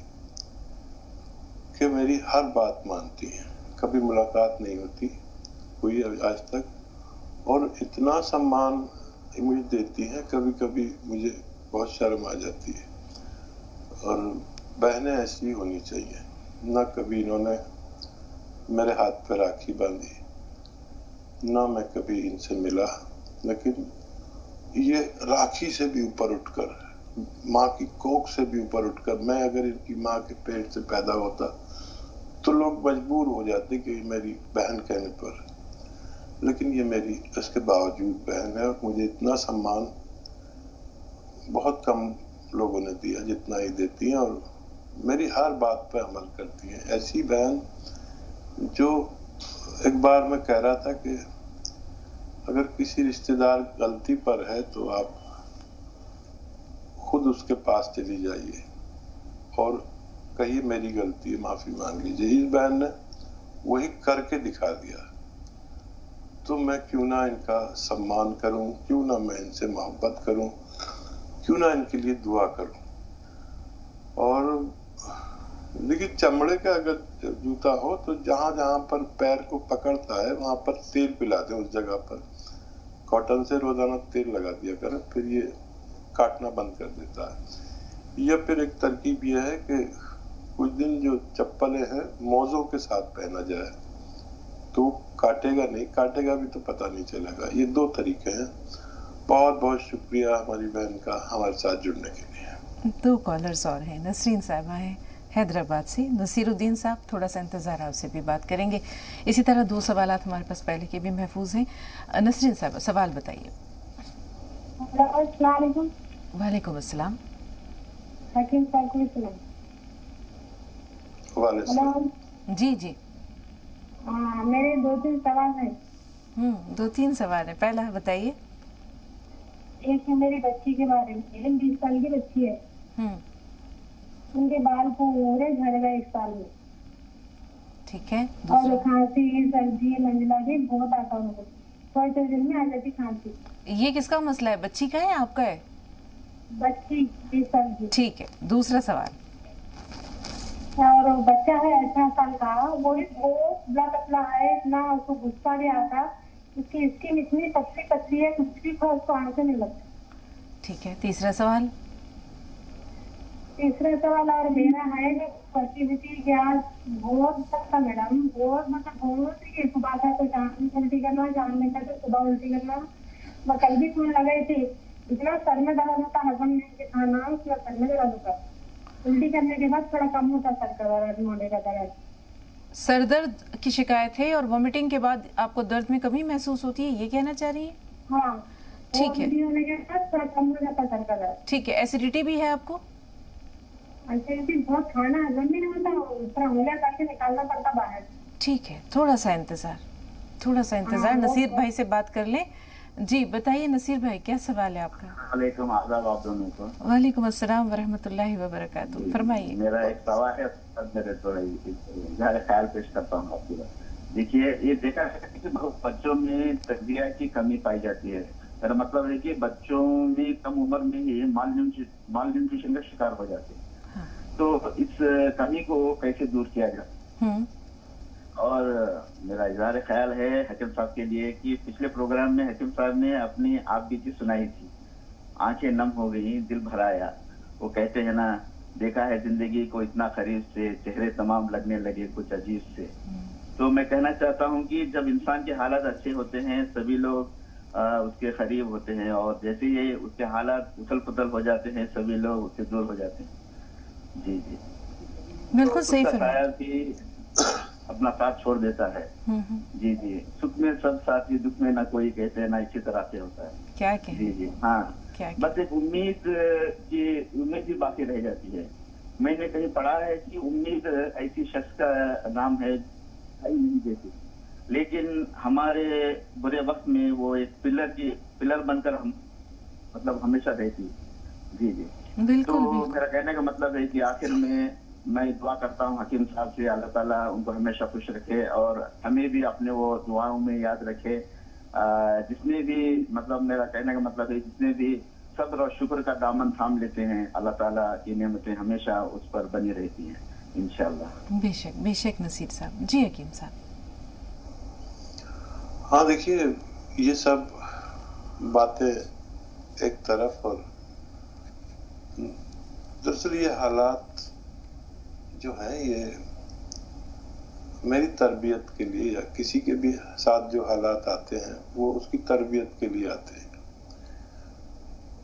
कि मेरी हर बात मानती है। कभी मुलाकात नहीं होती हुई आज तक, और इतना सम्मान मुझे देती है, कभी कभी मुझे बहुत शर्म आ जाती है। और बहनें ऐसी होनी चाहिए, ना कभी इन्होंने मेरे हाथ पे राखी बांधी, ना मैं कभी इनसे मिला, लेकिन ये राखी से भी ऊपर उठकर, माँ की कोख से भी ऊपर उठकर, मैं अगर इनकी माँ के पेट से पैदा होता تو لوگ مجبور ہو جاتے کہ میری بہن کہنے پر، لیکن یہ میری اس کے باوجود بہن ہے، اور مجھے اتنا سمان بہت کم لوگوں نے دیا جتنا ہی دیتی ہیں، اور میری ہر بات پہ عمل کرتی ہیں. ایسی بہن جو ایک بار میں کہہ رہا تھا کہ اگر کسی رشتہ دار غلطی پر ہے تو آپ خود اس کے پاس چلی جائیے اور کہیے میری غلطی ہے، معافی مانگ لیجیے. اس بہن نے وہی کر کے دکھا دیا. تو میں کیوں نہ ان کا سمان کروں، کیوں نہ میں ان سے محبت کروں، کیوں نہ ان کے لیے دعا کروں. اور لیکن چمڑے کا اگر جوتا ہو تو جہاں جہاں پر پیر کو پکڑتا ہے وہاں پر تیل پلا دیں، اس جگہ پر کاٹن سے روزانہ تیل لگا دیا کریں، پھر یہ کاٹنا بند کر دیتا ہے. یا پھر ایک ترکیب یہ ہے کہ کچھ دن جو چپلیں ہیں موزوں کے ساتھ پہنا جائے تو کاٹے گا نہیں، کاٹے گا بھی تو پتہ نہیں چلے گا. یہ 2 طریقے ہیں. بہت بہت شکریہ ہماری بہن کا ہمارے ساتھ جڑنے کے لیے. 2 کالرز اور ہیں. نسرین صاحبہ ہیں حیدرآباد سے. نصیر الدین صاحب تھوڑا سا انتظار ہے، اس سے بھی بات کریں گے. اسی طرح 2 سوالات ہمارے پاس پہلے کے بھی محفوظ ہیں. نسرین صاحبہ سوال بتائیے. السلام علیکم. وعلیکم السلام. حکیم صاحب کو سلام. وعلیکم. جی جی میرے 2-3 سوال ہیں. 2-3 سوال ہیں. پہلا بتائیے. ایک ہے میری بچی کے بارے میں. 20 سال کی بچی ہے. ان کے بال پورے جھڑ گئے 1 سال میں. ٹھیک ہے. اور کھانسی سردی منجلا بھی بہت آتا ان کو. تھوڑے دن میں آ جاتی کھانسی. یہ کس کا مسئلہ ہے؟ بچی کا ہے یا آپ کا ہے؟ بچی 20 سال کی. ٹھیک ہے. دوسرا سوال. اور بچہ ہے 18 سال کا. وہ دبلا پتلا ہے، اتنا اس کو غصہ بھی آتا. اس کی اسکن اتنی پتلی ہے، کچھ بھی کھا اس کو آنکھ سے نہیں لگتا. ٹھیک ہے. تیسرا سوال. تیسرا سوال اور میرا ہے کہ فرٹیلٹی گیس بہت سخت ہے میڈم. بہت بہت ہی صبح کا تو شام میں الٹی کرنا، شام میں تو صبح الٹی کرنا. میں کل بھی سن لگائی تھی. اتنا سر میں درد ہوتا، ہضم نہیں کے کھانا، اس میں سر میں درد ہوتا. الٹی کرنے کے بعد تھوڑا کم ہوتا سر کا درد، موڈے کا درد. سر درد کی شکایت ہے اور وومٹنگ کے بعد آپ کو درد میں کمی محسوس ہوتی ہے، یہ کہنا چاہ رہی ہیں؟ ہاں ٹھیک ہے. ہونے کے بعد تھوڑا کم ہو جاتا سر کا درد. ٹھیک ہے. ایسیڈیٹی بھی ہے آپ کو؟ ایسیڈیٹی بہت، کھانا ہضم بھی نہیں ہوتا، اس طرح انگلیاں کر کے نکالنا پڑتا باہر. ٹھیک ہے. تھوڑا سا انتظار. نصیر بھائی سے بات کر لیں. جی بتائیے نصیر بھائی، کیا سوال ہے آپ کا؟ وعلیکم آداب آپ دونوں کو. وعلیکم السلام ورحمۃ اللہ وبرکاتہ. فرمائیے. میرا ایک سوال ہے، میرے تھوڑا اظہار خیال پیش کرتا ہوں آپ کی بات. دیکھیے یہ دیکھا ہے کہ بچوں میں تغذیہ کی کمی پائی جاتی ہے. میرا مطلب ہے کہ بچوں میں کم عمر میں ہی مال نیوٹریشن کا شکار ہو جاتے ہیں. تو اس کمی کو کیسے دور کیا جائے؟ اور میرا اظہار خیال ہے حکیم صاحب کے لیے کہ پچھلے پروگرام میں حکیم صاحب نے اپنی آپ بیتی سنائی تھی. آنکھیں نم ہو گئی، دل بھر آیا. وہ کہتے ہیں نا، دیکھا ہے زندگی کو اتنا قریب سے، چہرے تمام لگنے لگے کچھ عجیب سے. تو میں کہنا چاہتا ہوں کہ جب انسان کے حالات اچھے ہوتے ہیں سبھی لوگ اس کے قریب ہوتے ہیں، اور جیسے ہی اس کے حالات اتھل پتھل ہو جاتے ہیں سبھی لوگ اس سے دور ہو جاتے ہیں. جی جی بالکل صحیح فرمایا. کہ اپنا ساتھ چھوڑ دیتا ہے. جی جی سکھ میں سب ساتھی، دکھ میں نہ کوئی، کہتے ہیں نا، اسی طرح سے ہوتا ہے. کیا کہ جی جی ہاں، بس ایک امید بھی باقی رہ جاتی ہے. میں نے کہیں پڑھا ہے کہ امید ایسی شخص کا نام ہے نہیں دیتی، لیکن ہمارے برے وقت میں وہ ایک پلر بن کر ہم مطلب ہمیشہ رہتی. جی جی تو میرا کہنے کا مطلب ہے کہ آخر میں دعا کرتا ہوں حکیم صاحب سے، اللہ تعالیٰ ان کو ہمیشہ خوش رکھے اور ہمیں بھی اپنے وہ دعاؤں میں یاد رکھے. جس نے بھی مطلب میرا کہنے کا مطلب ہے جس نے بھی صبر اور شکر کا دامن تھام لیتے ہیں، اللہ تعالیٰ کی نعمتیں ہمیشہ اس پر بنی رہتی ہیں انشاءاللہ. بے شک نصیر صاحب. جی حکیم صاحب. ہاں دیکھیے، یہ سب باتیں ایک طرف، اور دراصل یہ حالات جو ہیں یہ میری تربیت کے لیے، یا کسی کے بھی ساتھ جو حالات آتے ہیں وہ اس کی تربیت کے لیے آتے ہیں.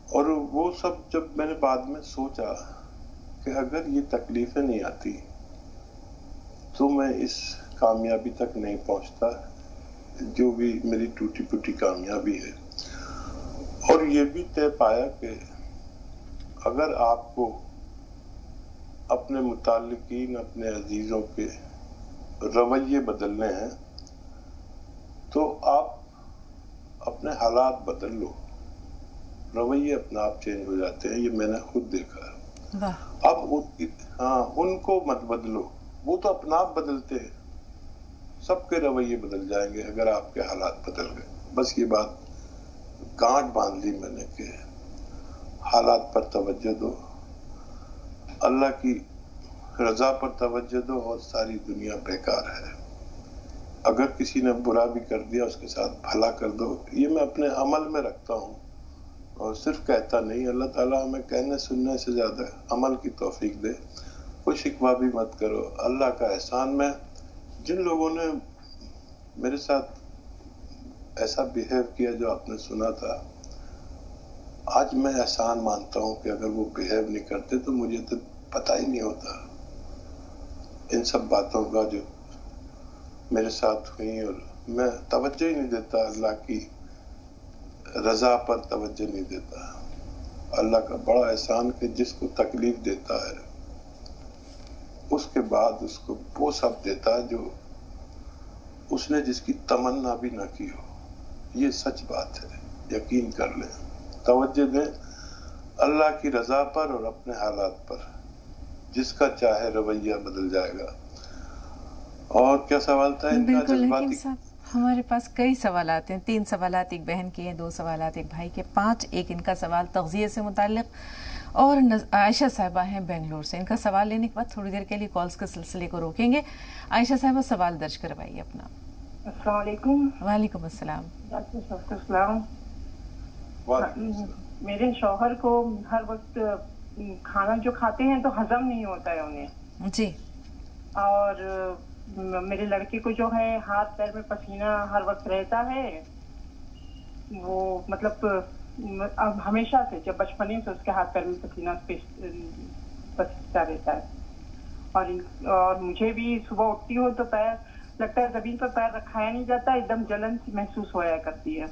اور وہ سب جب میں نے بعد میں سوچا کہ اگر یہ تکلیفیں نہیں آتی तो मैं इस कामयाबी तक नहीं पहुंचता जो भी मेरी टूटी फूटी कामयाबी है। और ये भी तय पाया कि अगर आपको अपने मुताल्लिकीन, अपने अजीजों के रवैये बदलने हैं तो आप अपने हालात बदल लो, रवैये अपने आप चेंज हो जाते हैं। ये मैंने खुद देखा है। अब उनको मत बदलो, वो तो अपना आप बदलते हैं। सबके रवैये बदल जाएंगे अगर आपके हालात बदल गए। बस ये बात गांठ बांध ली मैंने कि हालात पर तवज्जो दो, अल्लाह की रजा पर तवज्जो दो और सारी दुनिया बेकार है। अगर किसी ने बुरा भी कर दिया उसके साथ भला कर दो। ये मैं अपने अमल में रखता हूँ और सिर्फ कहता नहीं। अल्लाह ताला हमें कहने सुनने से ज्यादा अमल की तौफीक दे। कोई शिकवा भी मत करो। अल्लाह का एहसान में जिन लोगों ने मेरे साथ ऐसा बिहेव किया जो आपने सुना था, आज मैं एहसान मानता हूँ कि अगर वो बिहेव नहीं करते तो मुझे तो पता ही नहीं होता इन सब बातों का जो मेरे साथ हुई। और मैं तवज्जो ही नहीं देता, अल्लाह की रजा पर तवज्जो नहीं देता। अल्लाह का बड़ा एहसान कि जिसको तकलीफ देता है उसके बाद उसको वो सब देता है जो उसने जिसकी तमन्ना भी ना की हो। ये सच बात है, यकीन कर लें। तवज्जो दें अल्लाह की रजा पर और अपने हालात पर। जिसका चाहे रवैया बदल जाएगा। और क्या सवाल था इनका? बिल्कुल हकीम साहब, हमारे पास कई सवाल आते हैं। 3 सवालात एक बहन के हैं, 2 सवालात एक भाई के, 5 एक इनका सवाल तग़ज़िया से मुताल्लिक़। और आयशा साहिबा हैं बेंगलोर से। इनका सवाल लेने के बाद थोड़ी देर के लिए कॉल्स के सिलसिले को रोकेंगे। आयशा साहिबा सवाल दर्ज करवाइए अपना। अस्सलाम वालेकुम। वालेकुम अस्सलाम। मेरे शौहर को हर वक्त खाना जो खाते हैं तो हजम नहीं होता है उन्हें जी। और मेरे लड़के को जो है हाथ पैर में पसीना हर वक्त रहता है। वो मतलब अब हमेशा से जब बचपने से उसके हाथ पैर में पसीना पसीना रहता है। और मुझे भी सुबह उठती हो तो पैर लगता है जमीन पर पैर रखाया नहीं जाता, एकदम जलन सी महसूस होया करती है।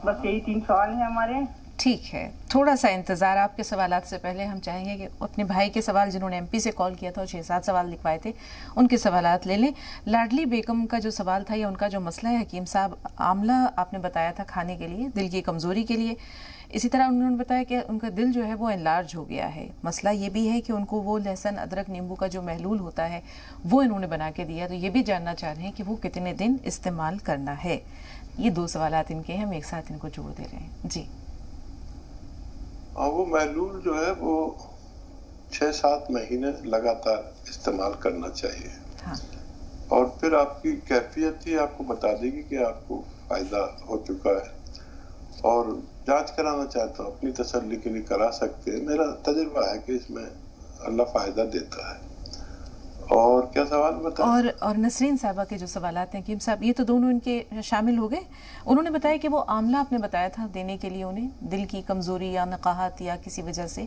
बस यही 3 सवाल हैं हमारे। ठीक है, थोड़ा सा इंतज़ार। आपके सवालात से पहले हम चाहेंगे कि अपने भाई के सवाल जिन्होंने एमपी से कॉल किया था और 6-7 सवाल लिखवाए थे उनके सवालात ले लें। लाडली बेगम का जो सवाल था या उनका जो मसला है हकीम साहब, आमला आपने बताया था खाने के लिए, दिल की कमज़ोरी के लिए। इसी तरह उन्होंने बताया कि उनका दिल जो है वो एनलार्ज हो गया है। मसला ये भी है कि उनको वो लहसुन अदरक नींबू का जो महलूल होता है वो इन्होंने बना के दिया। तो ये भी जानना चाह रहे हैं कि वो कितने दिन इस्तेमाल करना है। ये 2 सवालात इनके हैं, हम एक साथ इनको जोड़ दे रहे हैं जी। वो महलूल जो है वो 6-7 महीने लगातार इस्तेमाल करना चाहिए। हाँ। और फिर आपकी कैफियत ही आपको बता देगी कि आपको फायदा हो चुका है। और जांच कराना चाहता हूँ, अपनी तसल्ली के लिए करा सकते हैं। मेरा तजुर्बा है कि इसमें अल्लाह फायदा देता है। और क्या सवाल बता? और नसरीन साहबा के जो सवालात हैं हकीम साहब, ये तो दोनों इनके शामिल हो गए। उन्होंने बताया कि वो आमला आपने बताया था देने के लिए उन्हें, दिल की कमजोरी या नकाहत या किसी वजह से,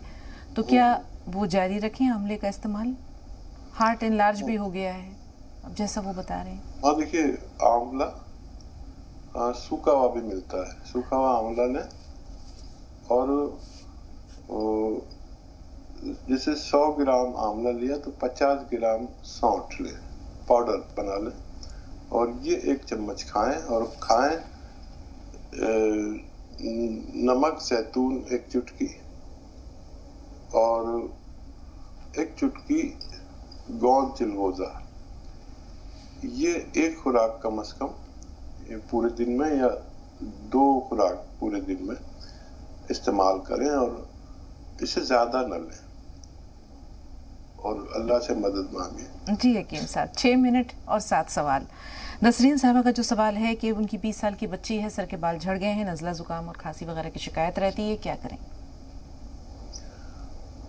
तो क्या वो जारी रखें आमले का इस्तेमाल? हार्ट एनलार्ज भी हो गया है अब जैसा वो बता रहे हैं। हाँ देखिए, आमला सूखा हुआ भी मिलता है, सूखा हुआ आमला ने। और जैसे 100 ग्राम आंवला लिया तो 50 ग्राम सौंठ ले, पाउडर बना ले और ये 1 चम्मच खाएं। और खाएं नमक जैतून 1 चुटकी और 1 चुटकी गोंद चिलगोजा। ये 1 खुराक कम से कम पूरे दिन में या 2 खुराक पूरे दिन में इस्तेमाल करें और इससे ज्यादा न लें और अल्लाह से मदद मांगे। जी हकीम साहब, 6 मिनट और 7 सवाल। नसरीन साहबा का जो सवाल है कि उनकी 20 साल की बच्ची है, सर के बाल झड़ गए हैं, नज़ला जुकाम और खांसी वगैरह की शिकायत रहती है, क्या करें?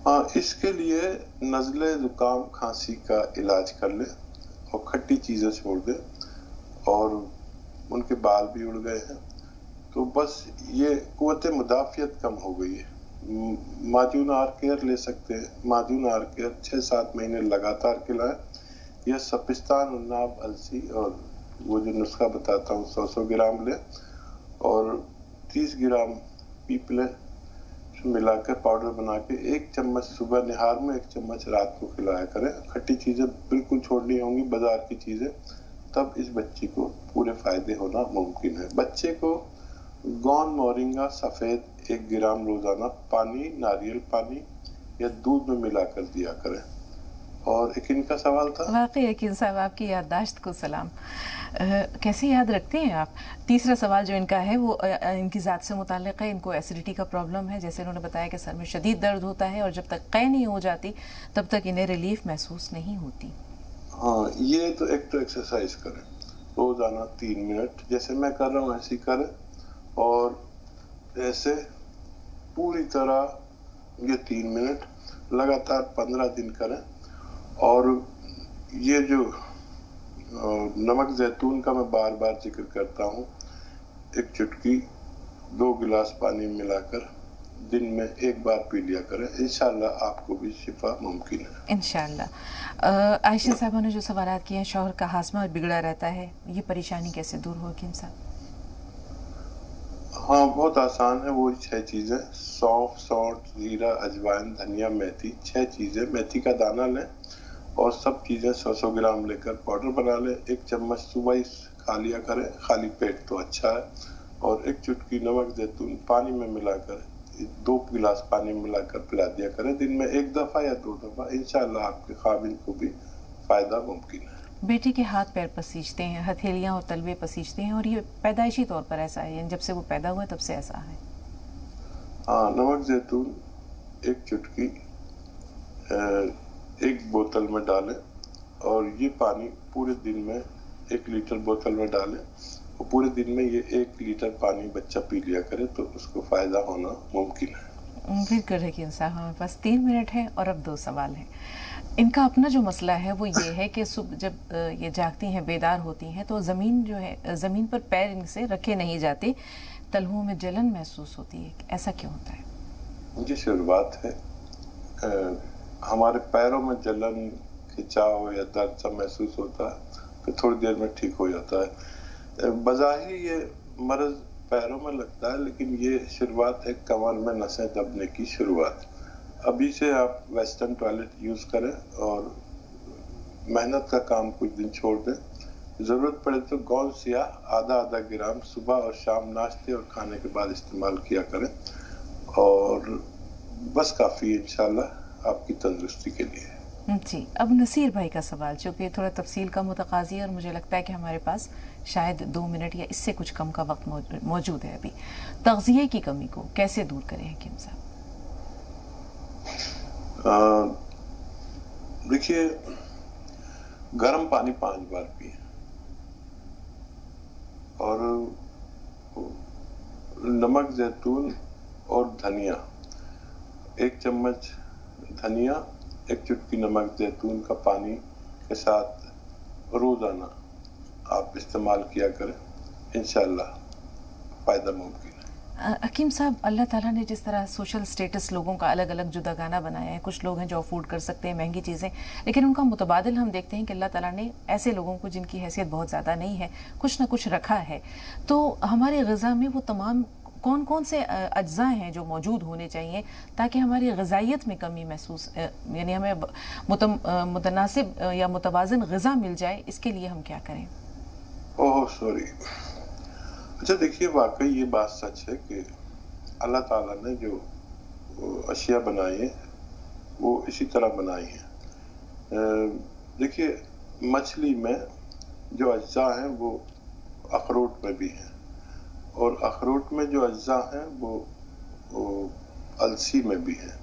हाँ, इसके लिए नज़ले जुकाम खांसी का इलाज कर ले और खट्टी चीजें छोड़ दे। और उनके बाल भी उड़ गए हैं तो बस ये कुव्वत मुदाफियत कम हो गई है। माजून आर केयर ले सकते हैं। माजून आर केयर 6-7 महीने लगातार खिलाएं। यह सपिस्तान उन्नाब अलसी और वो जो नुस्खा बताता हूँ 100 ग्राम ले और 30 ग्राम पीपले मिलाकर पाउडर बना के 1 चम्मच सुबह निहार में 1 चम्मच रात को खिलाया करें। खट्टी चीजें बिल्कुल छोड़नी होंगी, बाजार की चीजें, तब इस बच्ची को पूरे फायदे होना मुमकिन है। बच्चे को गौन मोरिंगा सफेद 1 ग्राम रोजाना पानी, नारियल पानी या दूध में मिलाकर दिया करें। और एक इनका सवाल था। वाकई यकीन साहब आपकी याददाश्त को सलाम। कैसे याद रखते हैं आप? तीसरा सवाल जो इनका है वो इनकी ज़ात से मुताल्लिक़ है। इनको एसिडिटी का प्रॉब्लम है, जैसे उन्होंने बताया कि सर में शदीद दर्द होता है और जब तक क़ै नहीं हो जाती तब तक इन्हें रिलीफ महसूस नहीं होती। हाँ, ये तो एक तो एक्सरसाइज करें रोजाना 3 मिनट, जैसे मैं कर रहा हूँ ऐसे ही करें और ऐसे पूरी तरह ये 3 मिनट लगातार 15 दिन करें। और ये जो नमक जैतून का मैं बार बार जिक्र करता हूँ, 1 चुटकी 2 गिलास पानी मिलाकर दिन में 1 बार पी लिया करें। इंशाल्लाह आपको भी शिफा मुमकिन है इंशाल्लाह। आयशा साहबा ने जो सवाल किए हैं, शौहर का हाजमा बिगड़ा रहता है, ये परेशानी कैसे दूर हो हकीम साहब? हाँ, बहुत आसान है। वो 6 चीजें, सौंफ, सौंठ, जीरा, अजवाइन, धनिया, मेथी, 6 चीजें। मेथी का दाना लें और सब चीजें 100 ग्राम लेकर पाउडर बना लें। 1 चम्मच सुबह ही खा लिया करें, खाली पेट तो अच्छा है। और 1 चुटकी नमक जैतून पानी में मिलाकर 2 गिलास पानी में मिलाकर पिला दिया करें दिन में 1 दफा या 2 दफा। इंशाल्लाह आपके खाविन को भी फायदा मुमकिन है। बेटी के हाथ पैर पसीजते हैं, हथेलियां और तलवे पसीजते हैं और ये पैदाइशी तौर पर ऐसा है, यानी जब से वो पैदा हुआ तब से ऐसा है। हाँ, नमक जैतून 1 चुटकी 1 बोतल में डालें और ये पानी पूरे दिन में 1 लीटर बोतल में डालें और पूरे दिन में ये 1 लीटर पानी बच्चा पी लिया करे तो उसको फायदा होना मुमकिन है। बिल्कुल है कि इंसान, हमारे पास 3 मिनट है और अब 2 सवाल हैं। इनका अपना जो मसला है वो ये है कि सुबह जब ये जागती हैं, बेदार होती हैं, तो ज़मीन जो है, ज़मीन पर पैर इनसे रखे नहीं जाते, तलवों में जलन महसूस होती है। ऐसा क्यों होता है? ये शुरुआत है। हमारे पैरों में जलन, खिंचाव या दर्द सा महसूस होता है, फिर थोड़ी देर में ठीक हो जाता है। बज़ाहिर ये मर्ज पैरों में लगता है, लेकिन ये शुरुआत है कमर में नसें दबने की शुरुआत। अभी से आप वेस्टर्न टॉयलेट यूज करें और मेहनत का काम कुछ दिन छोड़ दें। जरूरत पड़े तो गौल सियाह आधा ग्राम सुबह और शाम नाश्ते और खाने के बाद इस्तेमाल किया करें और बस काफी है इंशाल्लाह आपकी तंदुरुस्ती के लिए। जी, अब नसीर भाई का सवाल, जो कि थोड़ा तफसील का मुतकाज़ी है और मुझे लगता है कि हमारे पास शायद 2 मिनट या इससे कुछ कम का वक्त मौजूद है अभी। तग़ज़िये की कमी को कैसे दूर करें हकीम साहब? देखिए, गर्म पानी 5 बार पिए और नमक जैतून और धनिया, 1 चम्मच धनिया 1 चुटकी नमक जैतून का पानी के साथ रोजाना आप इस्तेमाल किया करें। इंशाल्लाह फायदा मुमकिन है। हकीम साहब, अल्लाह ताला ने जिस तरह सोशल स्टेटस लोगों का अलग अलग जुदा गाना बनाया है, कुछ लोग हैं जो अफोर्ड कर सकते हैं महंगी चीज़ें, लेकिन उनका मुतबादिल हम देखते हैं कि अल्लाह ताला ने ऐसे लोगों को जिनकी हैसियत बहुत ज़्यादा नहीं है, कुछ ना कुछ रखा है। तो हमारे ग़िज़ा में वो तमाम कौन कौन से अज्जा हैं जो मौजूद होने चाहिए ताकि हमारी ग़िज़ाइयत में कमी महसूस, यानी हमें मुतनासिब या मुतवाज़िन ग़िज़ा मिल जाए, इसके लिए हम क्या करें? Oh sorry. अच्छा, देखिए, वाकई ये बात सच है कि अल्लाह ताला ने जो अशिया बनाई है वो इसी तरह बनाई है। देखिए, मछली में जो अज्जा हैं वो अखरोट में भी हैं और अखरोट में जो अज्जा हैं वो अलसी में भी हैं।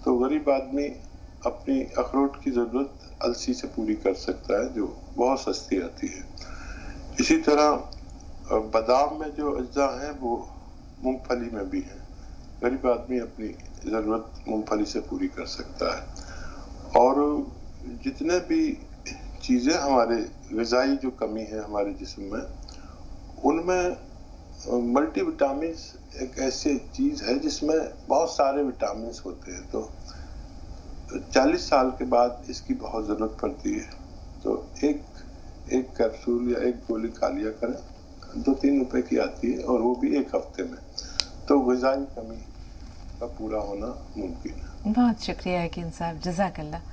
तो गरीब आदमी अपनी अखरोट की ज़रूरत अलसी से पूरी कर सकता है जो बहुत सस्ती आती है। इसी तरह बादाम में जो अज्जा हैं वो मूंगफली में भी हैं। गरीब आदमी अपनी ज़रूरत मूंगफली से पूरी कर सकता है। और जितने भी चीज़ें हमारे ग़िज़ाई जो कमी है हमारे जिस्म में, उनमें मल्टीविटामिन एक ऐसी चीज़ है जिसमें बहुत सारे विटामिन होते हैं। तो 40 साल के बाद इसकी बहुत ज़रूरत पड़ती है تو ایک کیپسول یا ایک گولی کھا لیا کریں, 2-3 روپے کی آتی ہے, اور وہ بھی 1 ہفتے میں, تو غذائی کمی کا پورا ہونا ممکن ہے. بہت شکریہ یقین صاحب, جزاک اللہ.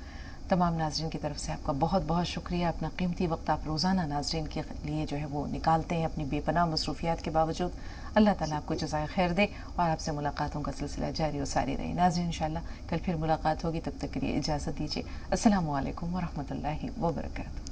تمام ناظرین کی طرف سے آپ کا بہت بہت شکریہ. اپنا قیمتی وقت آپ روزانہ ناظرین کے لیے جو ہے وہ نکالتے ہیں اپنی بے پناہ مصروفیات کے باوجود. اللہ تعالیٰ آپ کو جزائے خیر دے اور آپ سے ملاقاتوں کا سلسلہ جاری و ساری رہے. ناظرین انشاءاللہ کل پھر ملاقات ہوگی, تب تک کے لیے اجازت دیجیے. السلام علیکم ورحمۃ اللہ وبرکاتہ.